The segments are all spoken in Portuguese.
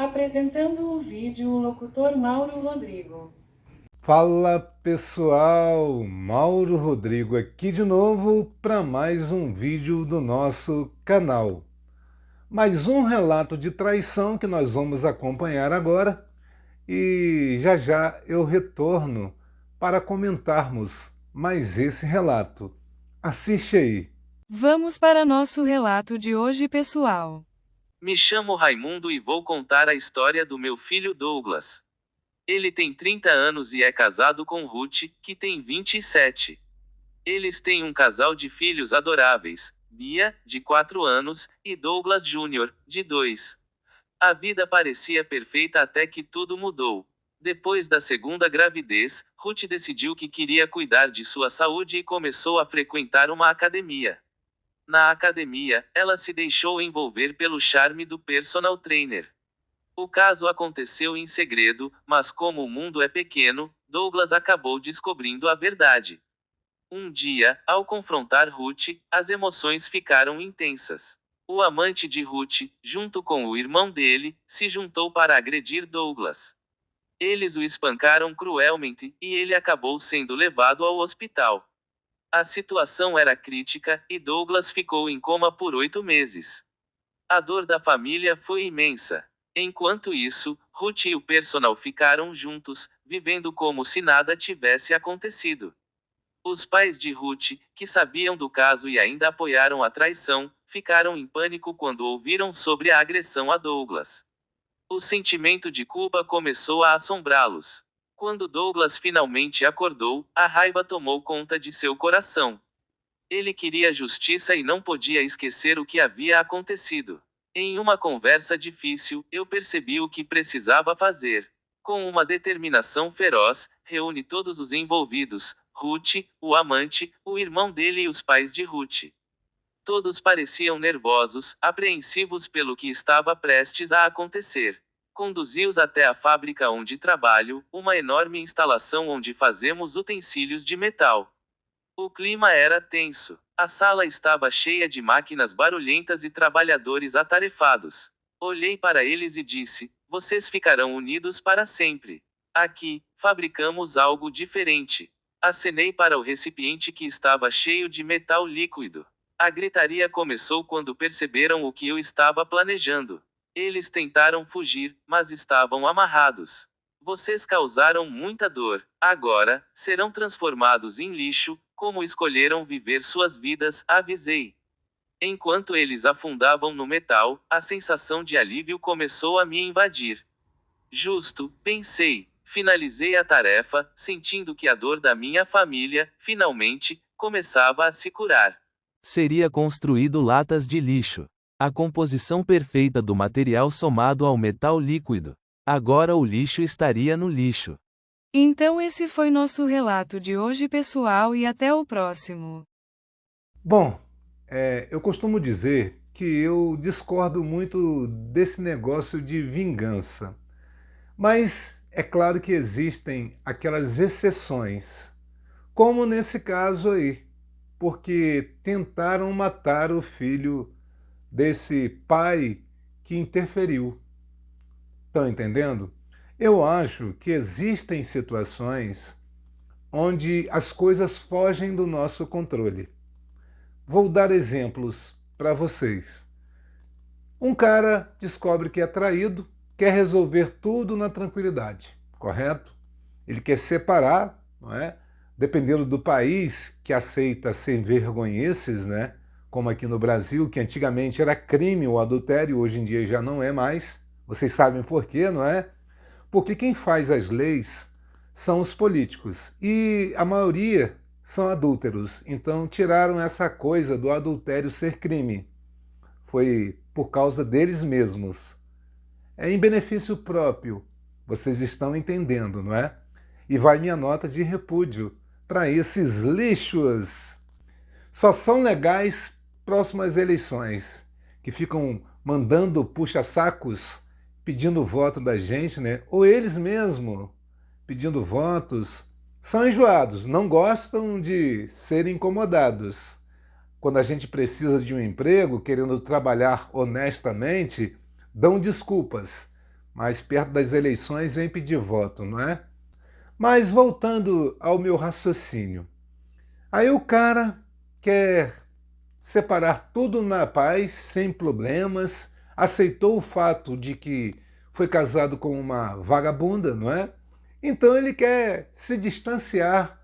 Apresentando o vídeo o locutor Mauro Rodrigo. Fala pessoal, Mauro Rodrigo aqui de novo para mais um vídeo do nosso canal. Mais um relato de traição que nós vamos acompanhar agora e já já eu retorno para comentarmos mais esse relato. Assiste aí. Vamos para nosso relato de hoje, pessoal. Me chamo Raimundo e vou contar a história do meu filho Douglas. Ele tem 30 anos e é casado com Ruth, que tem 27. Eles têm um casal de filhos adoráveis, Bia, de 4 anos, e Douglas Jr., de 2. A vida parecia perfeita até que tudo mudou. Depois da segunda gravidez, Ruth decidiu que queria cuidar de sua saúde e começou a frequentar uma academia. Na academia, ela se deixou envolver pelo charme do personal trainer. O caso aconteceu em segredo, mas como o mundo é pequeno, Douglas acabou descobrindo a verdade. Um dia, ao confrontar Ruth, as emoções ficaram intensas. O amante de Ruth, junto com o irmão dele, se juntou para agredir Douglas. Eles o espancaram cruelmente, e ele acabou sendo levado ao hospital. A situação era crítica, e Douglas ficou em coma por 8 meses. A dor da família foi imensa. Enquanto isso, Ruth e o personal ficaram juntos, vivendo como se nada tivesse acontecido. Os pais de Ruth, que sabiam do caso e ainda apoiaram a traição, ficaram em pânico quando ouviram sobre a agressão a Douglas. O sentimento de culpa começou a assombrá-los. Quando Douglas finalmente acordou, a raiva tomou conta de seu coração. Ele queria justiça e não podia esquecer o que havia acontecido. Em uma conversa difícil, eu percebi o que precisava fazer. Com uma determinação feroz, reúne todos os envolvidos: Ruth, o amante, o irmão dele e os pais de Ruth. Todos pareciam nervosos, apreensivos pelo que estava prestes a acontecer. Conduzi-os até a fábrica onde trabalho, uma enorme instalação onde fazemos utensílios de metal. O clima era tenso. A sala estava cheia de máquinas barulhentas e trabalhadores atarefados. Olhei para eles e disse: "Vocês ficarão unidos para sempre. Aqui, fabricamos algo diferente." Acenei para o recipiente que estava cheio de metal líquido. A gritaria começou quando perceberam o que eu estava planejando. Eles tentaram fugir, mas estavam amarrados. "Vocês causaram muita dor. Agora, serão transformados em lixo, como escolheram viver suas vidas", avisei. Enquanto eles afundavam no metal, a sensação de alívio começou a me invadir. Justo, pensei. Finalizei a tarefa, sentindo que a dor da minha família, finalmente, começava a se curar. Seria construído latas de lixo. A composição perfeita do material somado ao metal líquido. Agora o lixo estaria no lixo. Então esse foi nosso relato de hoje, pessoal, e até o próximo. Bom, eu costumo dizer que eu discordo muito desse negócio de vingança. Mas é claro que existem aquelas exceções, como nesse caso aí, porque tentaram matar o filho desse pai que interferiu. Estão entendendo? Eu acho que existem situações onde as coisas fogem do nosso controle. Vou dar exemplos para vocês. Um cara descobre que é traído, quer resolver tudo na tranquilidade, correto? Ele quer separar, não é? Dependendo do país que aceita sem vergonheces, né? Como aqui no Brasil, que antigamente era crime o adultério, hoje em dia já não é mais. Vocês sabem por quê, não é? Porque quem faz as leis são os políticos e a maioria são adúlteros. Então tiraram essa coisa do adultério ser crime. Foi por causa deles mesmos. É em benefício próprio. Vocês estão entendendo, não é? E vai minha nota de repúdio para esses lixos. Só são legais próximas eleições, que ficam mandando puxa-sacos pedindo voto da gente, né? Ou eles mesmos pedindo votos. São enjoados, não gostam de serem incomodados. Quando a gente precisa de um emprego, querendo trabalhar honestamente, dão desculpas mais perto das eleições vem pedir voto, não é? Mas voltando ao meu raciocínio, aí o cara quer separar tudo na paz, sem problemas, aceitou o fato de que foi casado com uma vagabunda, não é? Então ele quer se distanciar,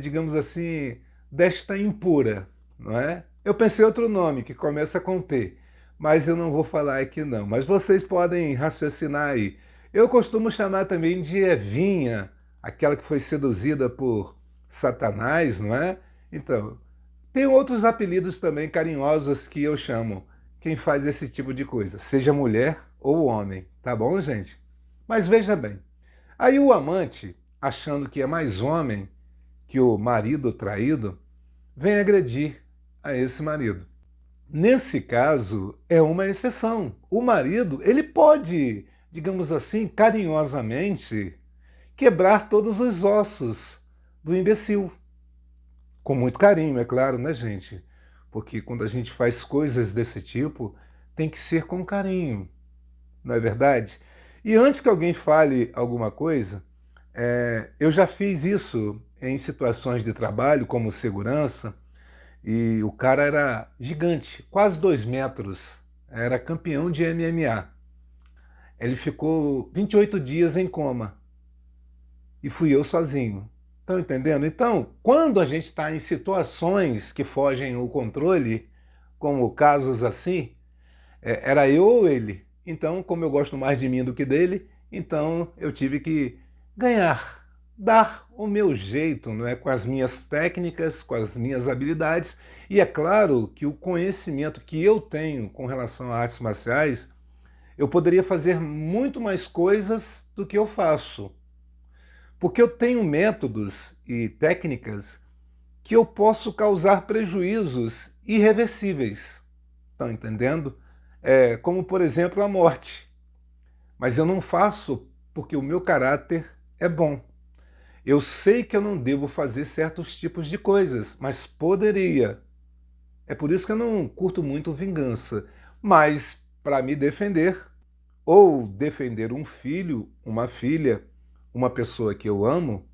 digamos assim, desta impura, não é? Eu pensei outro nome que começa com P, mas eu não vou falar aqui não. Mas vocês podem raciocinar aí. Eu costumo chamar também de Evinha, aquela que foi seduzida por Satanás, não é? Então, tem outros apelidos também carinhosos que eu chamo quem faz esse tipo de coisa, seja mulher ou homem, tá bom, gente? Mas veja bem, aí o amante, achando que é mais homem que o marido traído, vem agredir a esse marido. Nesse caso, é uma exceção. O marido, ele pode, digamos assim, carinhosamente, quebrar todos os ossos do imbecil. Com muito carinho, é claro, né, gente? Porque quando a gente faz coisas desse tipo, tem que ser com carinho, não é verdade? E antes que alguém fale alguma coisa, eu já fiz isso em situações de trabalho, como segurança, e o cara era gigante, quase 2 metros, era campeão de MMA. Ele ficou 28 dias em coma e fui eu sozinho. Estão entendendo? Então, quando a gente está em situações que fogem o controle, como casos assim, era eu ou ele. Então, como eu gosto mais de mim do que dele, então eu tive que ganhar, dar o meu jeito, não é? Com as minhas técnicas, com as minhas habilidades. E é claro que o conhecimento que eu tenho com relação a artes marciais, eu poderia fazer muito mais coisas do que eu faço. Porque eu tenho métodos e técnicas que eu posso causar prejuízos irreversíveis. Estão entendendo? Como, por exemplo, a morte. Mas eu não faço porque o meu caráter é bom. Eu sei que eu não devo fazer certos tipos de coisas, mas poderia. É por isso que eu não curto muito vingança. Mas para me defender, ou defender um filho, uma filha, uma pessoa que eu amo,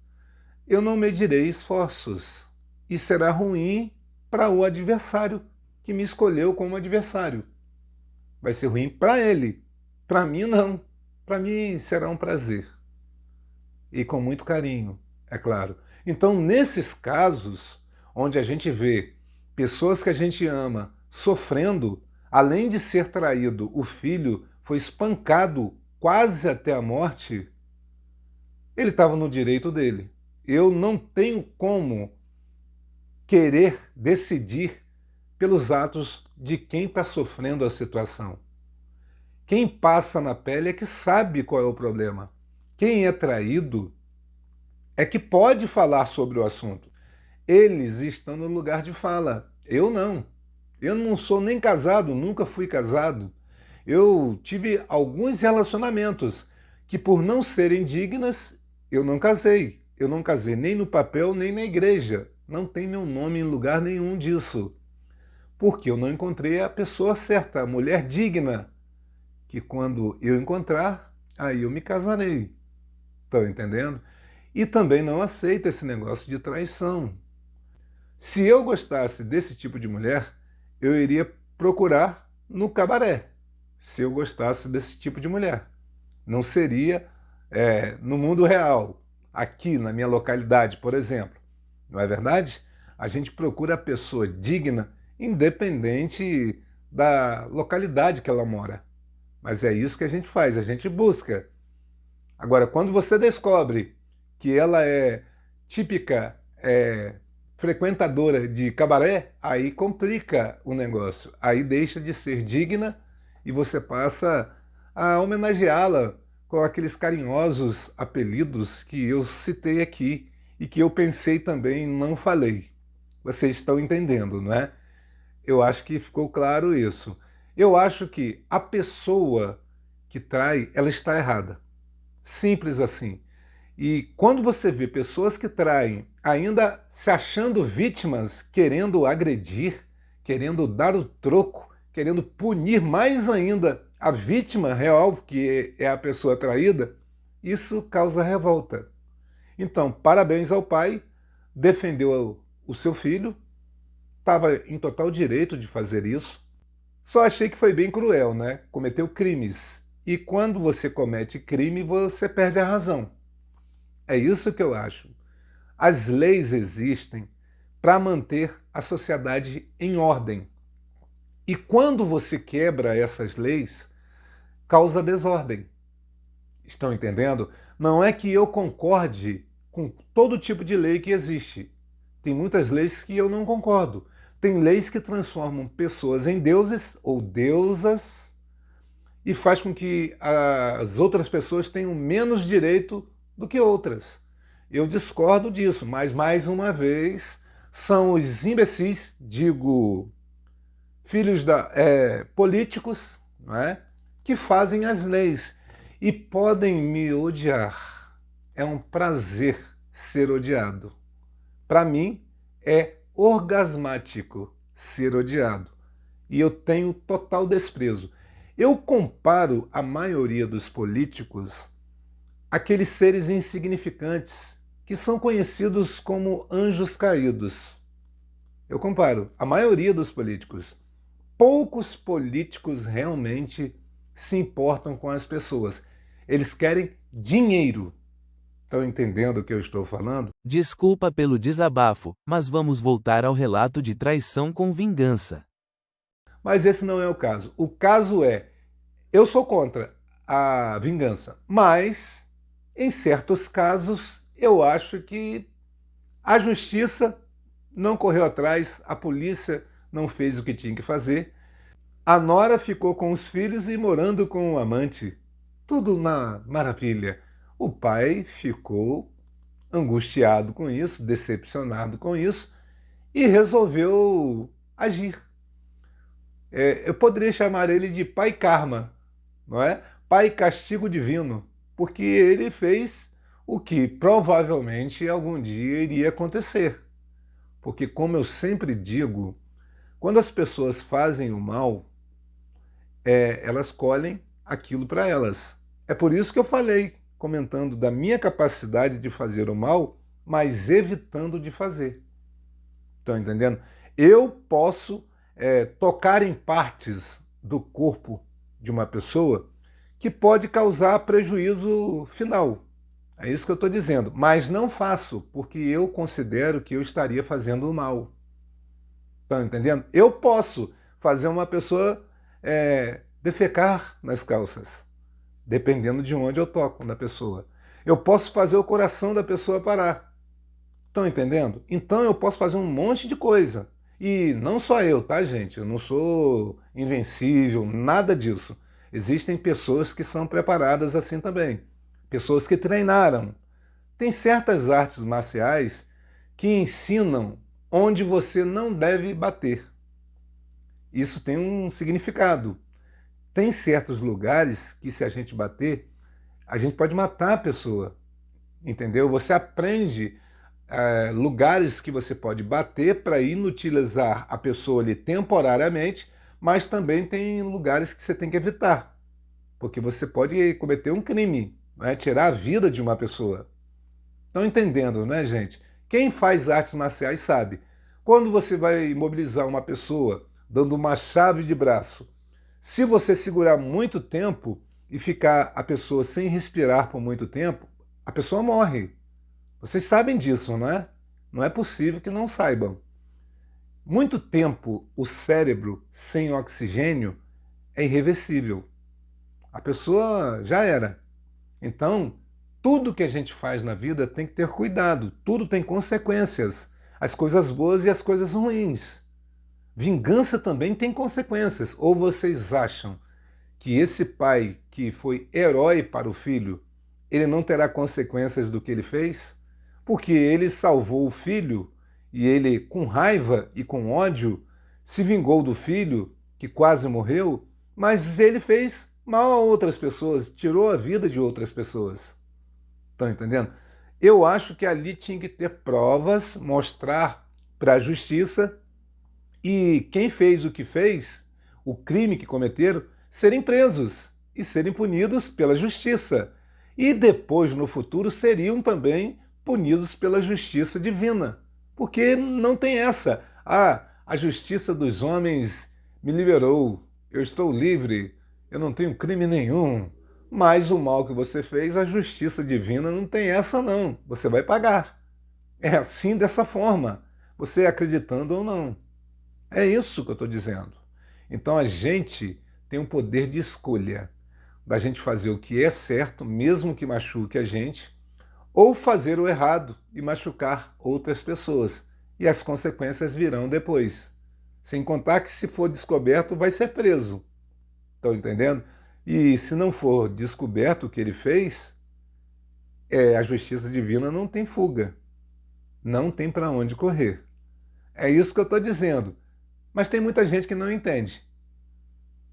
eu não medirei esforços. E será ruim para o adversário que me escolheu como adversário. Vai ser ruim para ele. Para mim, não. Para mim será um prazer. E com muito carinho, é claro. Então, nesses casos, onde a gente vê pessoas que a gente ama sofrendo, além de ser traído, o filho foi espancado quase até a morte, ele estava no direito dele. Eu não tenho como querer decidir pelos atos de quem está sofrendo a situação. Quem passa na pele é que sabe qual é o problema. Quem é traído é que pode falar sobre o assunto. Eles estão no lugar de fala. Eu não. Eu não sou nem casado, nunca fui casado. Eu tive alguns relacionamentos que, por não serem dignas, eu não casei. Eu não casei nem no papel, nem na igreja. Não tem meu nome em lugar nenhum disso. Porque eu não encontrei a pessoa certa, a mulher digna, que quando eu encontrar, aí eu me casarei. Estão entendendo? E também não aceito esse negócio de traição. Se eu gostasse desse tipo de mulher, eu iria procurar no cabaré. Se eu gostasse desse tipo de mulher. Não seria no mundo real, aqui na minha localidade, por exemplo. Não é verdade? A gente procura a pessoa digna, independente da localidade que ela mora. Mas é isso que a gente faz, a gente busca. Agora, quando você descobre que ela é típica frequentadora de cabaré, aí complica o negócio. Aí deixa de ser digna e você passa a homenageá-la com aqueles carinhosos apelidos que eu citei aqui e que eu pensei também não falei. Vocês estão entendendo, não é? Eu acho que ficou claro isso. Eu acho que a pessoa que trai, ela está errada. Simples assim. E quando você vê pessoas que traem, ainda se achando vítimas, querendo agredir, querendo dar o troco, querendo punir mais ainda a vítima real, que é a pessoa traída, isso causa revolta. Então, parabéns ao pai, defendeu o seu filho, estava em total direito de fazer isso. Só achei que foi bem cruel, né? Cometeu crimes. E quando você comete crime, você perde a razão. É isso que eu acho. As leis existem para manter a sociedade em ordem. E quando você quebra essas leis, causa desordem. Estão entendendo? Não é que eu concorde com todo tipo de lei que existe. Tem muitas leis que eu não concordo. Tem leis que transformam pessoas em deuses ou deusas e faz com que as outras pessoas tenham menos direito do que outras. Eu discordo disso, mas mais uma vez são os imbecis, digo, filhos políticos, não é? Que fazem as leis e podem me odiar. É um prazer ser odiado. Para mim, é orgasmático ser odiado. E eu tenho total desprezo. Eu comparo a maioria dos políticos àqueles seres insignificantes que são conhecidos como anjos caídos. Eu comparo a maioria dos políticos. Poucos políticos realmente se importam com as pessoas. Eles querem dinheiro. Estão entendendo o que eu estou falando? Desculpa pelo desabafo, mas vamos voltar ao relato de traição com vingança. Mas esse não é o caso. O caso é, eu sou contra a vingança, mas em certos casos eu acho que a justiça não correu atrás, a polícia não fez o que tinha que fazer, a nora ficou com os filhos e morando com o amante. Tudo na maravilha. O pai ficou angustiado com isso, decepcionado com isso e resolveu agir. Eu poderia chamar ele de pai karma, não é? Pai castigo divino, porque ele fez o que provavelmente algum dia iria acontecer. Porque, como eu sempre digo, quando as pessoas fazem o mal, elas colhem aquilo para elas. É por isso que eu falei, comentando da minha capacidade de fazer o mal, mas evitando de fazer. Estão entendendo? Eu posso tocar em partes do corpo de uma pessoa que pode causar prejuízo final. É isso que eu estou dizendo. Mas não faço, porque eu considero que eu estaria fazendo o mal. Estão entendendo? Eu posso fazer uma pessoa defecar nas calças, dependendo de onde eu toco na pessoa. Eu posso fazer o coração da pessoa parar. Estão entendendo? Então eu posso fazer um monte de coisa. E não só eu, tá, gente? Eu não sou invencível, nada disso. Existem pessoas que são preparadas assim também. Pessoas que treinaram. Tem certas artes marciais que ensinam onde você não deve bater. Isso tem um significado. Tem certos lugares que, se a gente bater, a gente pode matar a pessoa. Entendeu? Você aprende lugares que você pode bater para inutilizar a pessoa ali temporariamente, mas também tem lugares que você tem que evitar, porque você pode cometer um crime, né? Tirar a vida de uma pessoa. Estão entendendo, né, gente? Quem faz artes marciais sabe. Quando você vai imobilizar uma pessoa dando uma chave de braço, se você segurar muito tempo e ficar a pessoa sem respirar por muito tempo, a pessoa morre. Vocês sabem disso, não é? Não é possível que não saibam. Muito tempo o cérebro sem oxigênio é irreversível. A pessoa já era. Então, tudo que a gente faz na vida tem que ter cuidado. Tudo tem consequências. As coisas boas e as coisas ruins. Vingança também tem consequências. Ou vocês acham que esse pai que foi herói para o filho, ele não terá consequências do que ele fez? Porque ele salvou o filho e ele, com raiva e com ódio, se vingou do filho, que quase morreu, mas ele fez mal a outras pessoas, tirou a vida de outras pessoas. Estão entendendo? Eu acho que ali tinha que ter provas, mostrar para a justiça, e quem fez o que fez, o crime que cometeram, serem presos e serem punidos pela justiça. E depois, no futuro, seriam também punidos pela justiça divina. Porque não tem essa. A justiça dos homens me liberou, eu estou livre, eu não tenho crime nenhum. Mas o mal que você fez, a justiça divina não tem essa não. Você vai pagar. É assim, dessa forma, você acreditando ou não. É isso que eu estou dizendo. Então a gente tem um poder de escolha, da gente fazer o que é certo, mesmo que machuque a gente, ou fazer o errado e machucar outras pessoas. E as consequências virão depois. Sem contar que, se for descoberto, vai ser preso. Estão entendendo? E se não for descoberto o que ele fez, a justiça divina não tem fuga. Não tem para onde correr. É isso que eu estou dizendo. Mas tem muita gente que não entende.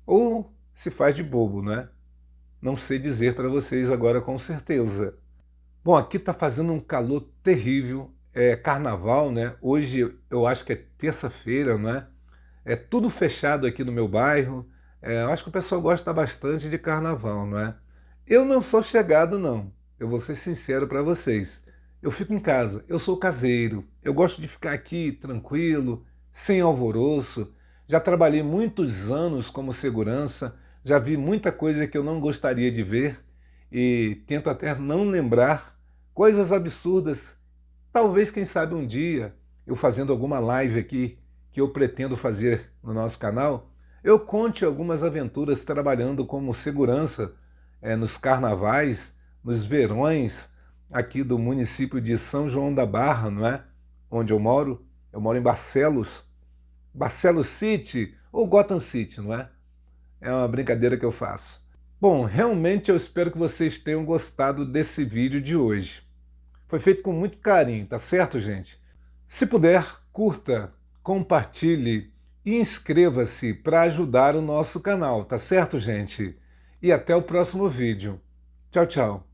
Ou se faz de bobo, né? Não sei dizer para vocês agora com certeza. Bom, aqui está fazendo um calor terrível. É carnaval, né? Hoje eu acho que é terça-feira, né? É tudo fechado aqui no meu bairro. Eu acho que o pessoal gosta bastante de carnaval, não é? Eu não sou chegado, não. Eu vou ser sincero para vocês. Eu fico em casa, eu sou caseiro. Eu gosto de ficar aqui tranquilo, sem alvoroço. Já trabalhei muitos anos como segurança, já vi muita coisa que eu não gostaria de ver e tento até não lembrar coisas absurdas. Talvez, quem sabe, um dia, eu fazendo alguma live aqui, que eu pretendo fazer no nosso canal, eu conte algumas aventuras trabalhando como segurança nos carnavais, nos verões aqui do município de São João da Barra, não é? Onde eu moro em Barcelos, Barcelos City ou Gotham City, não é? É uma brincadeira que eu faço. Bom, realmente eu espero que vocês tenham gostado desse vídeo de hoje. Foi feito com muito carinho, tá certo, gente? Se puder, curta, compartilhe e inscreva-se para ajudar o nosso canal, tá certo, gente? E até o próximo vídeo. Tchau, tchau.